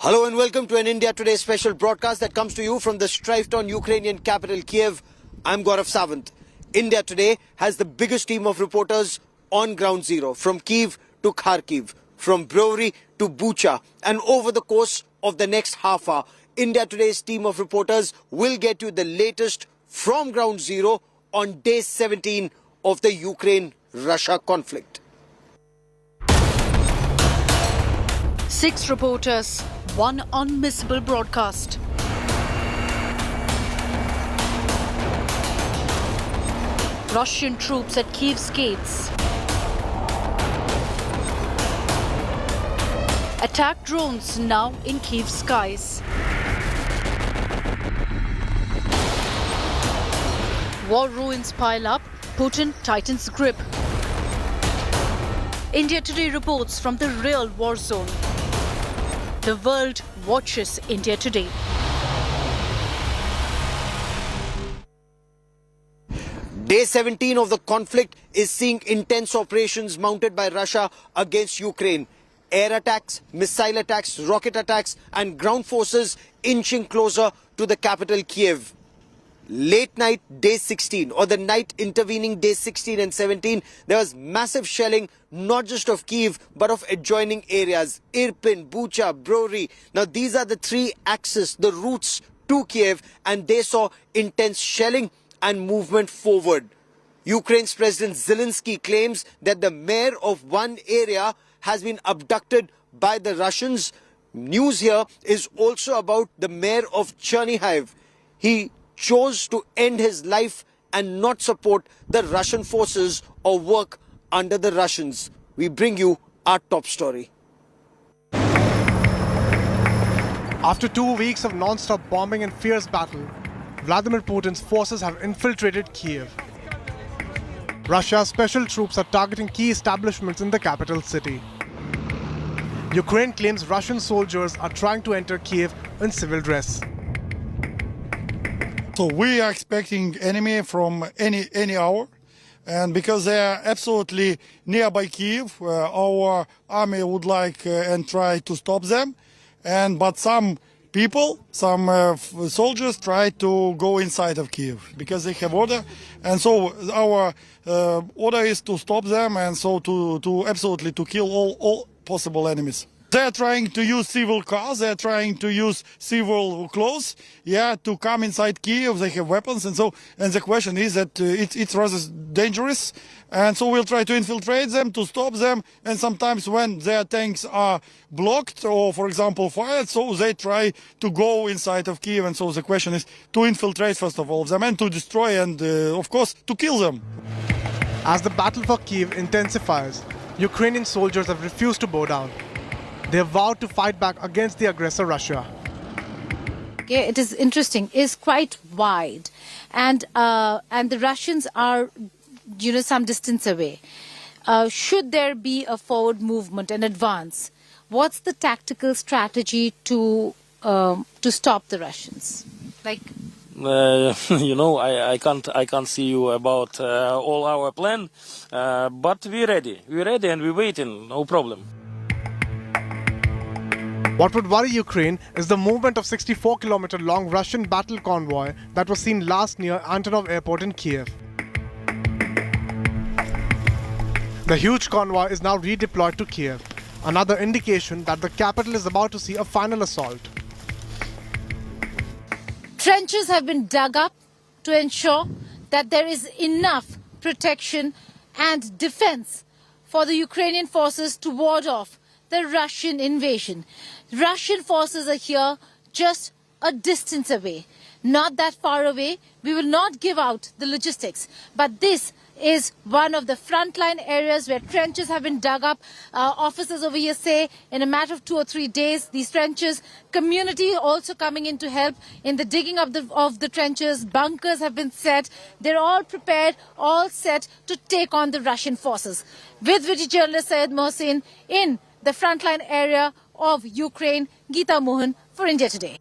Hello and welcome to an India Today special broadcast that comes to you from the strife-torn Ukrainian capital Kyiv. I'm Gaurav Sawant. India Today has the biggest team of reporters on ground zero, from Kyiv to Kharkiv, from Brewery to Bucha. And over the course of the next half hour, India Today's team of reporters will get you the latest from ground zero on day 17 of the Ukraine-Russia conflict. 6 reporters, 1 unmissable broadcast. Russian troops at Kyiv's gates. Attack drones now in Kyiv skies. War ruins pile up, Putin tightens grip. India Today reports from the real war zone. The world watches India Today. Day 17 of the conflict is seeing intense operations mounted by Russia against Ukraine. Air attacks, missile attacks, rocket attacks and ground forces inching closer to the capital Kyiv. Late night day 16, or the night intervening day 16 and 17, there was massive shelling not just of Kyiv but of adjoining areas, Irpin, Bucha, Brewery. Now these are the three axes, the routes to Kyiv, and they saw intense shelling and movement forward. Ukraine's President Zelensky claims that the mayor of one area has been abducted by the Russians. News here is also about the mayor of Chernihiv. He chose to end his life and not support the Russian forces or work under the Russians. We bring you our top story. After 2 weeks of non-stop bombing and fierce battle, Vladimir Putin's forces have infiltrated Kyiv. Russia's special troops are targeting key establishments in the capital city. Ukraine claims Russian soldiers are trying to enter Kyiv in civil dress. So we are expecting enemy from any hour, and because they are absolutely nearby Kyiv, our army would like and try to stop them. But some people, some soldiers try to go inside of Kyiv because they have order, and so our order is to stop them, and so to absolutely to kill all possible enemies. They are trying to use civil cars, they are trying to use civil clothes, to come inside Kyiv. They have weapons, and the question is that it's rather dangerous, and so we'll try to infiltrate them, to stop them, and sometimes when their tanks are blocked or, for example, fired, so they try to go inside of Kyiv, and so the question is to infiltrate first of all them and to destroy and, of course, to kill them. As the battle for Kyiv intensifies, Ukrainian soldiers have refused to bow down. They have vowed to fight back against the aggressor Russia. Yeah, it is interesting. It's quite wide, and the Russians are, some distance away. Should there be a forward movement and advance, what's the tactical strategy to stop the Russians? I can't see you about all our plan, but we're ready. We're ready and we're waiting. No problem. What would worry Ukraine is the movement of 64-kilometer-long Russian battle convoy that was seen last near Antonov Airport in Kyiv. The huge convoy is now redeployed to Kyiv, another indication that the capital is about to see a final assault. Trenches have been dug up to ensure that there is enough protection and defense for the Ukrainian forces to ward off the Russian invasion. Russian forces are here just a distance away, not that far away. We will not give out the logistics, but this is one of the frontline areas where trenches have been dug up. Officers over here say in a matter of 2 or 3 days, these trenches, community also coming in to help in the digging of the trenches. Bunkers have been set. They're all prepared, all set to take on the Russian forces. With video journalist Syed Mohsin in the frontline area of Ukraine, Geeta Mohan for India Today.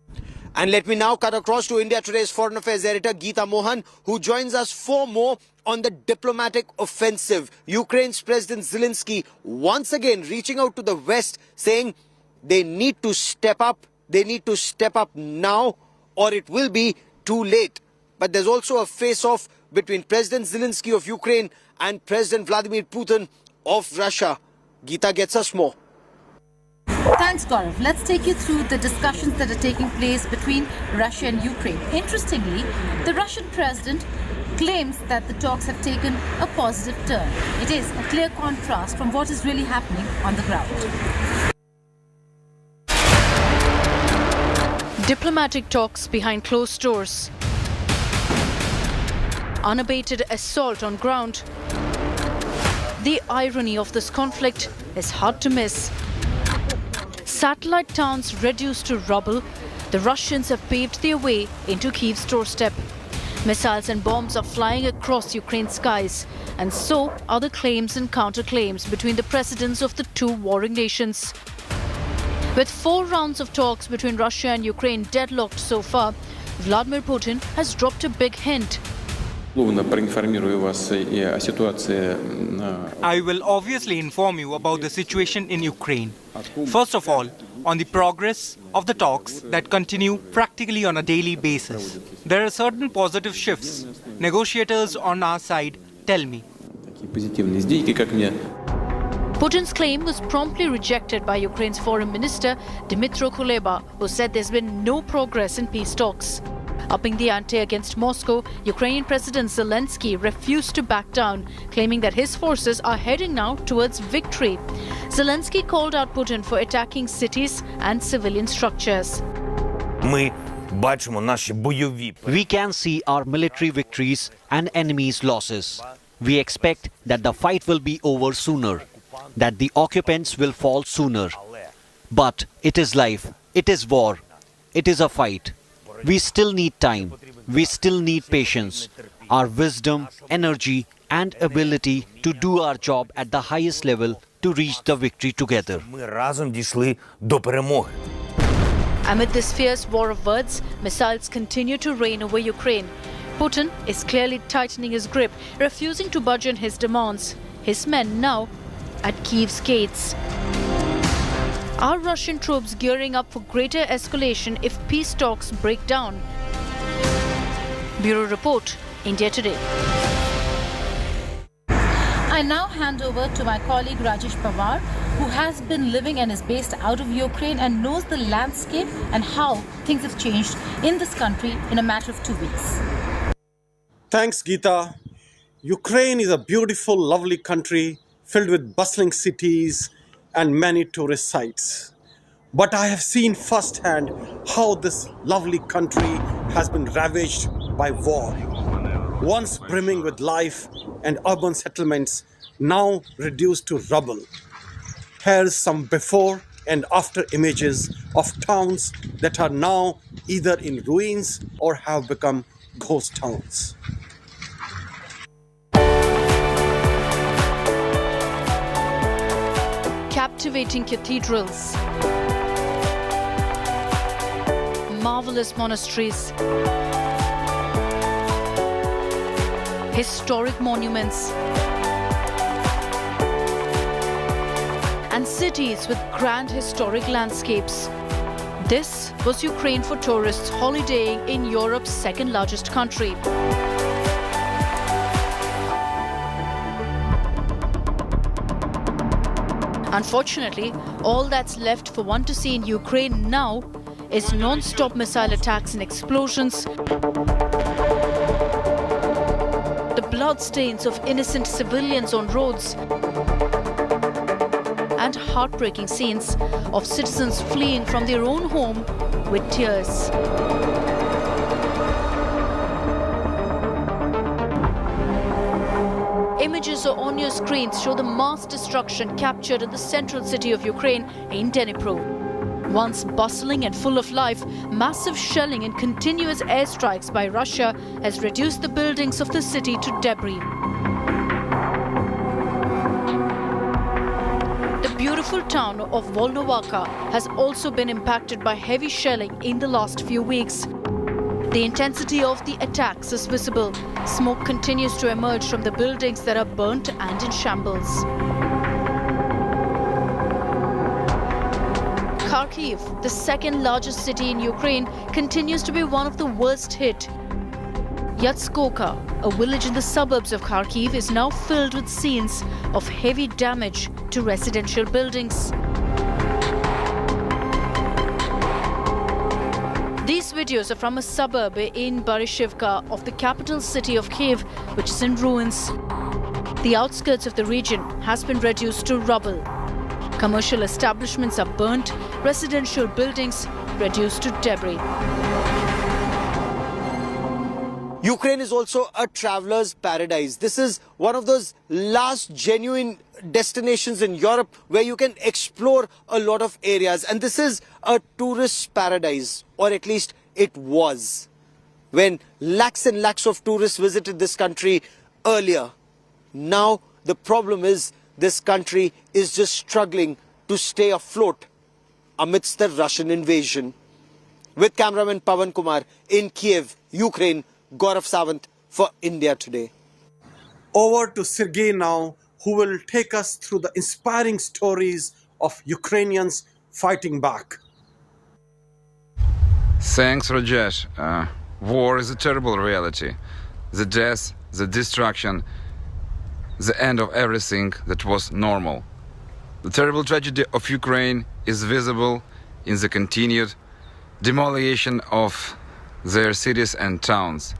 And let me now cut across to India Today's Foreign Affairs editor Geeta Mohan, who joins us for more on the diplomatic offensive. Ukraine's President Zelensky once again reaching out to the West, saying they need to step up They need to step up now or it will be too late. But there's also a face-off between President Zelensky of Ukraine and President Vladimir Putin of Russia. Geeta gets us more. Thanks, Gaurav. Let's take you through the discussions that are taking place between Russia and Ukraine. Interestingly, the Russian president claims that the talks have taken a positive turn. It is a clear contrast from what is really happening on the ground. Diplomatic talks behind closed doors. Unabated assault on ground. The irony of this conflict is hard to miss. Satellite towns reduced to rubble, the Russians have paved their way into Kyiv's doorstep. Missiles and bombs are flying across Ukraine's skies, and so are the claims and counterclaims between the presidents of the two warring nations. With 4 rounds of talks between Russia and Ukraine deadlocked so far, Vladimir Putin has dropped a big hint. I will obviously inform you about the situation in Ukraine. First of all, on the progress of the talks that continue practically on a daily basis. There are certain positive shifts. Negotiators on our side tell me. Putin's claim was promptly rejected by Ukraine's foreign minister Dmytro Kuleba, who said there's been no progress in peace talks. Upping the ante against Moscow, Ukrainian President Zelensky refused to back down, claiming that his forces are heading now towards victory. Zelensky called out Putin for attacking cities and civilian structures. We can see our military victories and enemies' losses. We expect that the fight will be over sooner, that the occupants will fall sooner. But it is life, it is war, it is a fight. We still need time, we still need patience, our wisdom, energy and ability to do our job at the highest level to reach the victory together. Amid this fierce war of words, missiles continue to rain over Ukraine. Putin is clearly tightening his grip, refusing to budge on his demands. His men now at Kyiv's gates. Are Russian troops gearing up for greater escalation if peace talks break down? Bureau Report, India Today. I now hand over to my colleague Rajesh Pawar, who has been living and is based out of Ukraine and knows the landscape and how things have changed in this country in a matter of 2 weeks. Thanks, Geeta. Ukraine is a beautiful, lovely country filled with bustling cities and many tourist sites. But I have seen firsthand how this lovely country has been ravaged by war. Once brimming with life and urban settlements, now reduced to rubble. Here's some before and after images of towns that are now either in ruins or have become ghost towns. Captivating cathedrals, marvelous monasteries, historic monuments, and cities with grand historic landscapes. This was Ukraine for tourists holidaying in Europe's second largest country. Unfortunately, all that's left for one to see in Ukraine now is non-stop missile attacks and explosions, the bloodstains of innocent civilians on roads, and heartbreaking scenes of citizens fleeing from their own home with tears. Images on your screens show the mass destruction captured in the central city of Ukraine in Dnipro. Once bustling and full of life, massive shelling and continuous airstrikes by Russia has reduced the buildings of the city to debris. The beautiful town of Volnovakha has also been impacted by heavy shelling in the last few weeks. The intensity of the attacks is visible. Smoke continues to emerge from the buildings that are burnt and in shambles. Kharkiv, the second largest city in Ukraine, continues to be one of the worst hit. Yatskoka, a village in the suburbs of Kharkiv, is now filled with scenes of heavy damage to residential buildings. These videos are from a suburb in Barishivka of the capital city of Kyiv, which is in ruins. The outskirts of the region has been reduced to rubble. Commercial establishments are burnt, residential buildings reduced to debris. Ukraine is also a traveler's paradise. This is one of those last genuine destinations in Europe where you can explore a lot of areas. And this is a tourist paradise, or at least it was, when lakhs and lakhs of tourists visited this country earlier. Now the problem is this country is just struggling to stay afloat amidst the Russian invasion. With cameraman Pawan Kumar in Kyiv, Ukraine, Gaurav Sawant for India Today. Over to Sergei now, who will take us through the inspiring stories of Ukrainians fighting back. Thanks, Rajesh. War is a terrible reality. The death, the destruction, the end of everything that was normal. The terrible tragedy of Ukraine is visible in the continued demolition of their cities and towns.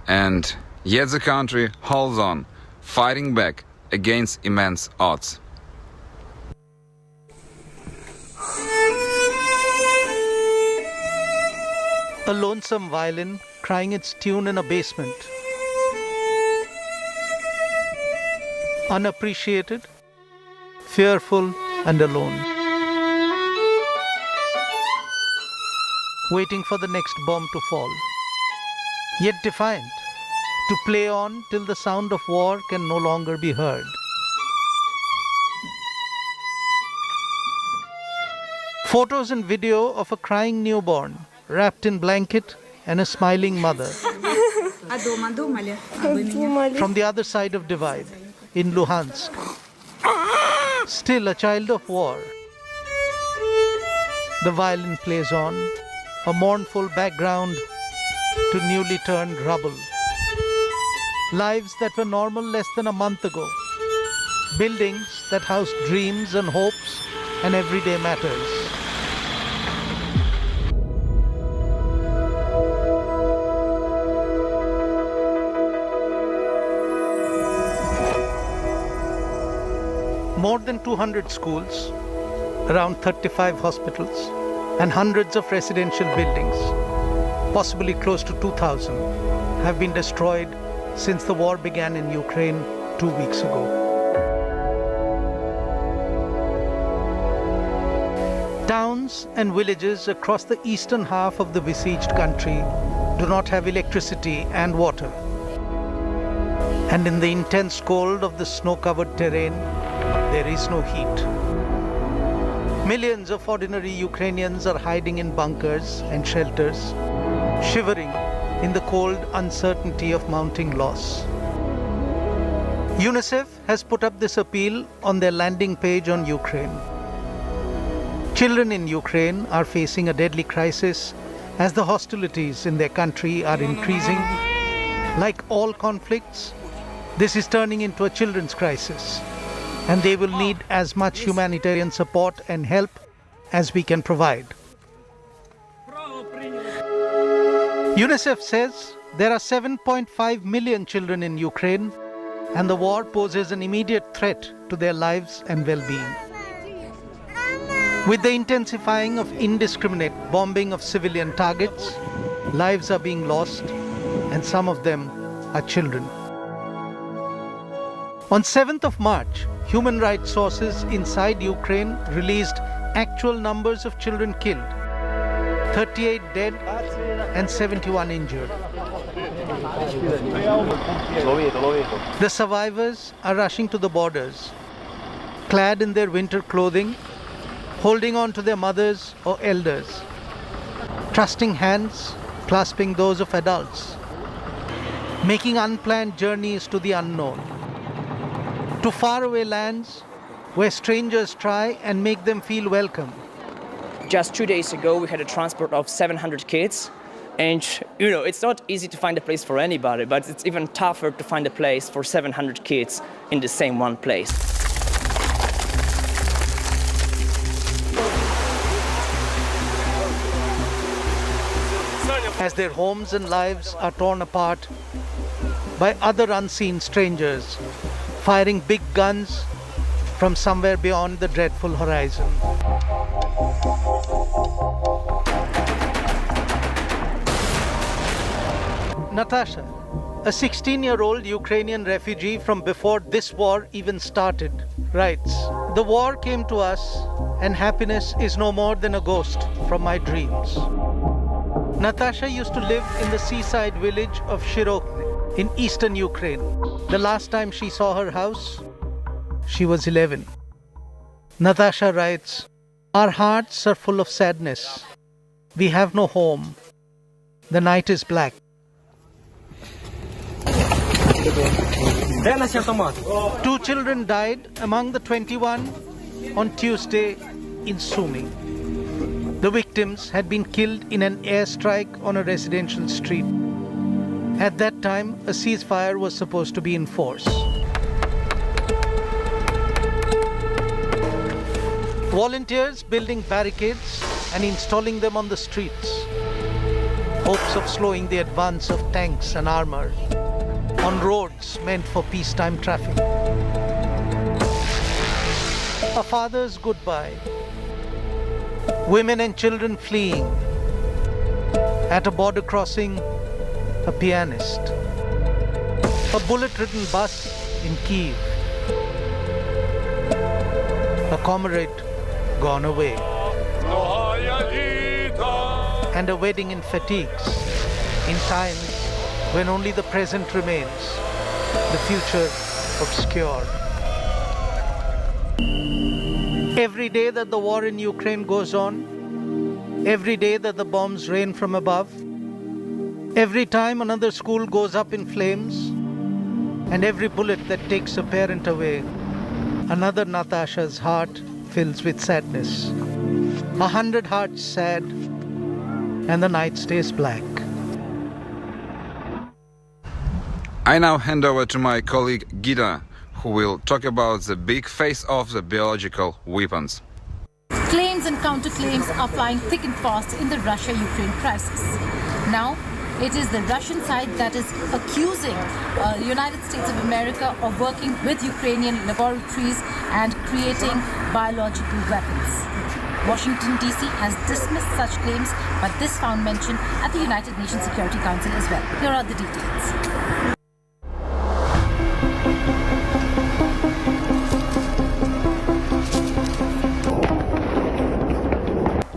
And yet the country holds on, fighting back against immense odds. A lonesome violin crying its tune in a basement. Unappreciated, fearful and alone. Waiting for the next bomb to fall. Yet defiant, to play on till the sound of war can no longer be heard. Photos and video of a crying newborn, wrapped in blanket, and a smiling mother. From the other side of divide, in Luhansk. Still a child of war. The violin plays on, a mournful background to newly turned rubble. Lives that were normal less than a month ago. Buildings that housed dreams and hopes and everyday matters. More than 200 schools, around 35 hospitals, and hundreds of residential buildings, possibly close to 2,000, have been destroyed since the war began in Ukraine 2 weeks ago. Towns and villages across the eastern half of the besieged country do not have electricity and water. And in the intense cold of the snow-covered terrain, there is no heat. Millions of ordinary Ukrainians are hiding in bunkers and shelters, shivering in the cold uncertainty of mounting loss. UNICEF has put up this appeal on their landing page on Ukraine. Children in Ukraine are facing a deadly crisis as the hostilities in their country are increasing. Like all conflicts, this is turning into a children's crisis, and they will need as much humanitarian support and help as we can provide. UNICEF says there are 7.5 million children in Ukraine, and the war poses an immediate threat to their lives and well-being. With the intensifying of indiscriminate bombing of civilian targets, lives are being lost, and some of them are children. On 7th of March, human rights sources inside Ukraine released actual numbers of children killed, 38 dead and 71 injured. The survivors are rushing to the borders, clad in their winter clothing, holding on to their mothers or elders, trusting hands clasping those of adults, making unplanned journeys to the unknown, to faraway lands where strangers try and make them feel welcome, Just 2 days ago, we had a transport of 700 kids. And, it's not easy to find a place for anybody, but it's even tougher to find a place for 700 kids in the same one place. As their homes and lives are torn apart by other unseen strangers, firing big guns from somewhere beyond the dreadful horizon. Natasha, a 16-year-old Ukrainian refugee from before this war even started, writes, "The war came to us and happiness is no more than a ghost from my dreams." Natasha used to live in the seaside village of Shirokne in eastern Ukraine. The last time she saw her house, she was 11. Natasha writes, "Our hearts are full of sadness. We have no home. The night is black." Two children died among the 21 on Tuesday in Sumy. The victims had been killed in an airstrike on a residential street. At that time, a ceasefire was supposed to be in force. Volunteers building barricades and installing them on the streets. Hopes of slowing the advance of tanks and armor on roads meant for peacetime traffic. A father's goodbye. Women and children fleeing. At a border crossing, a pianist. A bullet-ridden bus in Kyiv. A comrade gone away. And a wedding in fatigues, in times when only the present remains, the future obscure. Every day that the war in Ukraine goes on, every day that the bombs rain from above, every time another school goes up in flames, and every bullet that takes a parent away, another Natasha's heart fills with sadness. 100 hearts sad, and the night stays black. I now hand over to my colleague Gita, who will talk about the big face-off the biological weapons. Claims and counterclaims are flying thick and fast in the Russia-Ukraine crisis. Now, it is the Russian side that is accusing the United States of America of working with Ukrainian laboratories and creating biological weapons. Washington, D.C. has dismissed such claims, but this found mention at the United Nations Security Council as well. Here are the details.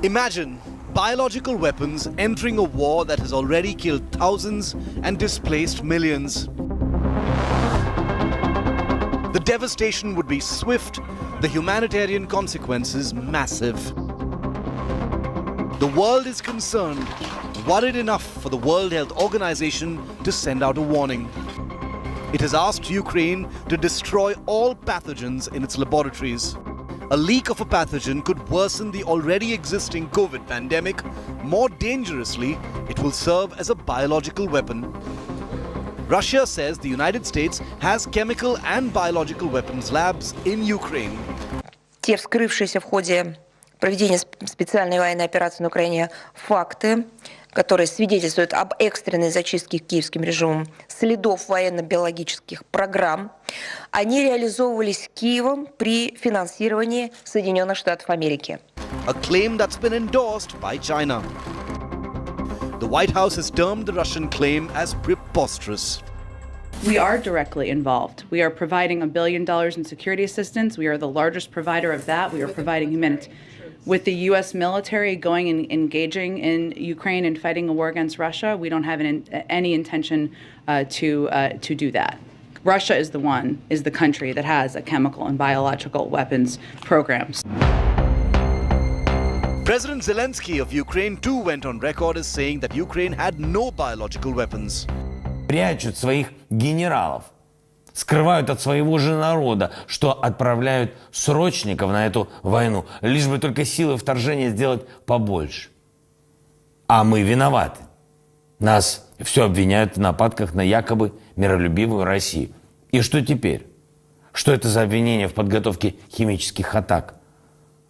Imagine biological weapons entering a war that has already killed thousands and displaced millions. The devastation would be swift, the humanitarian consequences massive. The world is concerned, worried enough for the World Health Organization to send out a warning. It has asked Ukraine to destroy all pathogens in its laboratories. A leak of a pathogen could worsen the already existing COVID pandemic. More dangerously, it will serve as a biological weapon. Russia says the United States has chemical and biological weapons labs in Ukraine. Те вскрывшиеся в ходе проведения специальной военной операции на Украине факты, которые свидетельствуют об экстренной зачистке киевским режимом следов военно-биологических программ, они реализовывались Киевом при финансировании Соединенных Штатов Америки. A claim that's been endorsed by China. The White House has termed the Russian claim as preposterous. We are directly involved. We are providing $1 billion in security assistance. We are the largest provider of that. We are providing humanitarian. With the U.S. military going and engaging in Ukraine and fighting a war against Russia, we don't have any intention to do that. Russia is the country that has a chemical and biological weapons programs. President Zelensky of Ukraine too went on record as saying that Ukraine had no biological weapons. Прячут своих генералов, скрывают от своего же народа, что отправляют срочников на эту войну, лишь бы только силы вторжения сделать побольше. А мы виноваты. Нас все обвиняют в нападках на якобы миролюбивую Россию. И что теперь? Что это за обвинение в подготовке химических атак?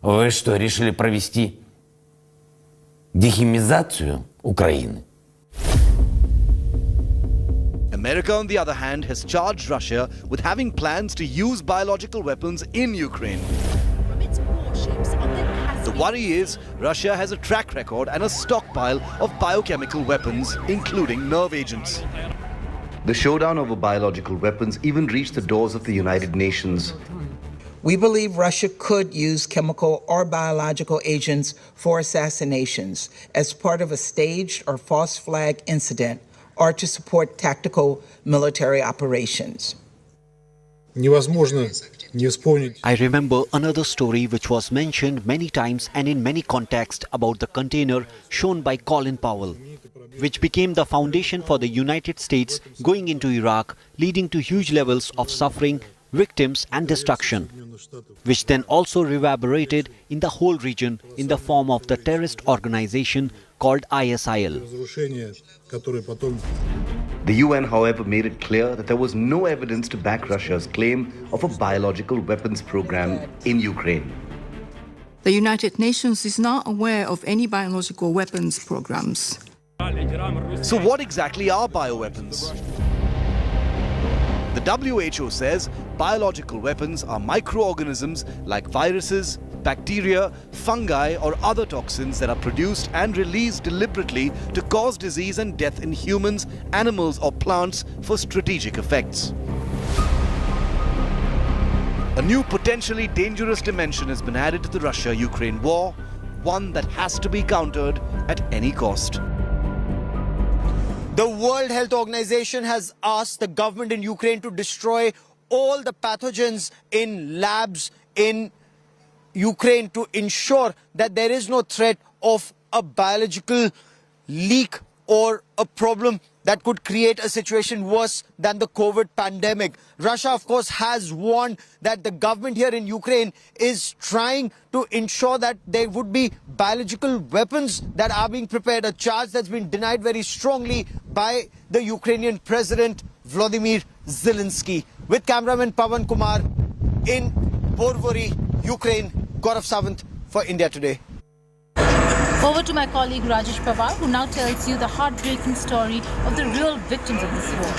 Вы что, решили провести дехимизацию Украины? America, on the other hand, has charged Russia with having plans to use biological weapons in Ukraine. The worry is Russia has a track record and a stockpile of biochemical weapons, including nerve agents. The showdown over biological weapons even reached the doors of the United Nations. We believe Russia could use chemical or biological agents for assassinations as part of a staged or false flag incident or to support tactical military operations. I remember another story which was mentioned many times and in many contexts about the container shown by Colin Powell, which became the foundation for the United States going into Iraq, leading to huge levels of suffering, victims and destruction, which then also reverberated in the whole region in the form of the terrorist organization called ISIL. The UN, however, made it clear that there was no evidence to back Russia's claim of a biological weapons program in Ukraine. The United Nations is not aware of any biological weapons programs. So what exactly are bioweapons? The WHO says biological weapons are microorganisms like viruses, bacteria, fungi or other toxins that are produced and released deliberately to cause disease and death in humans, animals or plants for strategic effects. A new potentially dangerous dimension has been added to the Russia-Ukraine war, one that has to be countered at any cost. The World Health Organization has asked the government in Ukraine to destroy all the pathogens in labs in Ukraine to ensure that there is no threat of a biological leak or a problem that could create a situation worse than the COVID pandemic. Russia, of course, has warned that the government here in Ukraine is trying to ensure that there would be biological weapons that are being prepared, a charge that's been denied very strongly by the Ukrainian President Volodymyr Zelensky. With cameraman Pawan Kumar in Borvori, Ukraine, Gaurav Sawant for India Today. Over to my colleague Rajesh Pawar, who now tells you the heartbreaking story of the real victims of this war.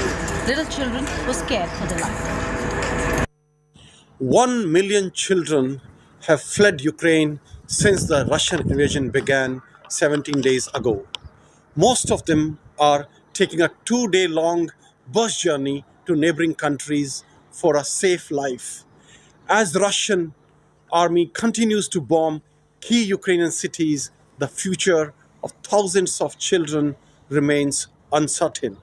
Little children were scared for their life. 1 million children have fled Ukraine since the Russian invasion began 17 days ago. Most of them are taking a 2-day-long bus journey to neighboring countries for a safe life. As the Russian army continues to bomb key Ukrainian cities, the future of thousands of children remains uncertain.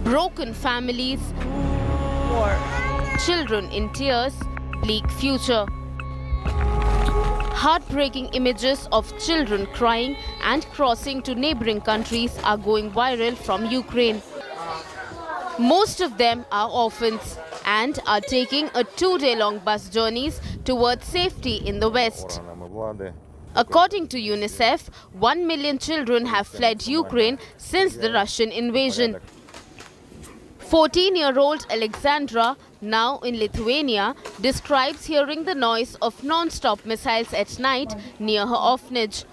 Broken families, children in tears, bleak future. Heartbreaking images of children crying and crossing to neighboring countries are going viral from Ukraine. Most of them are orphans and are taking a 2-day-long bus journeys towards safety in the West. According to UNICEF, 1 million children have fled Ukraine since the Russian invasion. 14-year-old Alexandra, now in Lithuania, describes hearing the noise of non-stop missiles at night near her orphanage.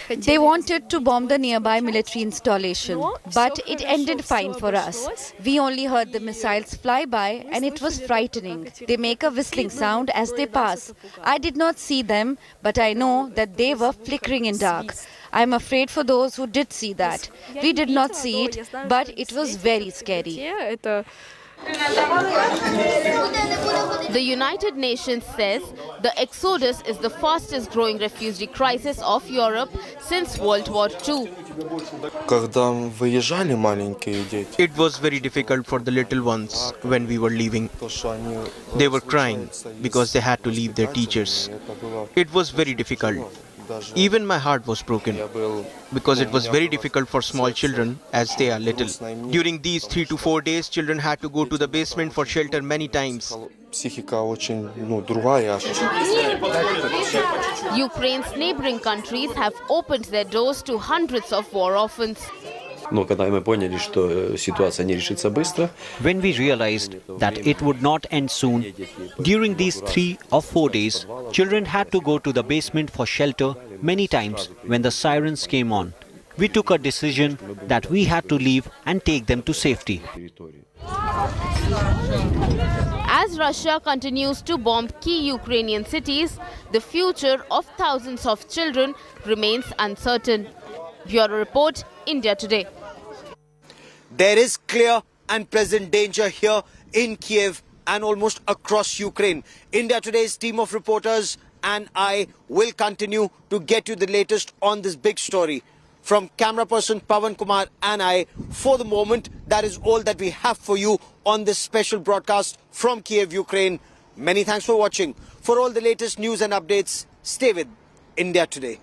They wanted to bomb the nearby military installation, but it ended fine for us. We only heard the missiles fly by and it was frightening. They make a whistling sound as they pass. I did not see them, but I know that they were flickering in dark. I am afraid for those who did see that. We did not see it, but it was very scary. The United Nations says the exodus is the fastest growing refugee crisis of Europe since World War II. It was very difficult for the little ones when we were leaving. They were crying because they had to leave their teachers. It was very difficult. Even my heart was broken because it was very difficult for small children as they are little. During these 3 to 4 days, children had to go to the basement for shelter many times. Ukraine's neighboring countries have opened their doors to hundreds of war orphans. When we realized that it would not end soon, during these 3 or 4 days, children had to go to the basement for shelter many times when the sirens came on. We took a decision that we had to leave and take them to safety. As Russia continues to bomb key Ukrainian cities, the future of thousands of children remains uncertain. Bureau Report, India Today. There is clear and present danger here in Kyiv and almost across Ukraine. India Today's team of reporters and I will continue to get you the latest on this big story. From camera person Pawan Kumar and I, for the moment, that is all that we have for you on this special broadcast from Kyiv, Ukraine. Many thanks for watching. For all the latest news and updates, stay with India Today.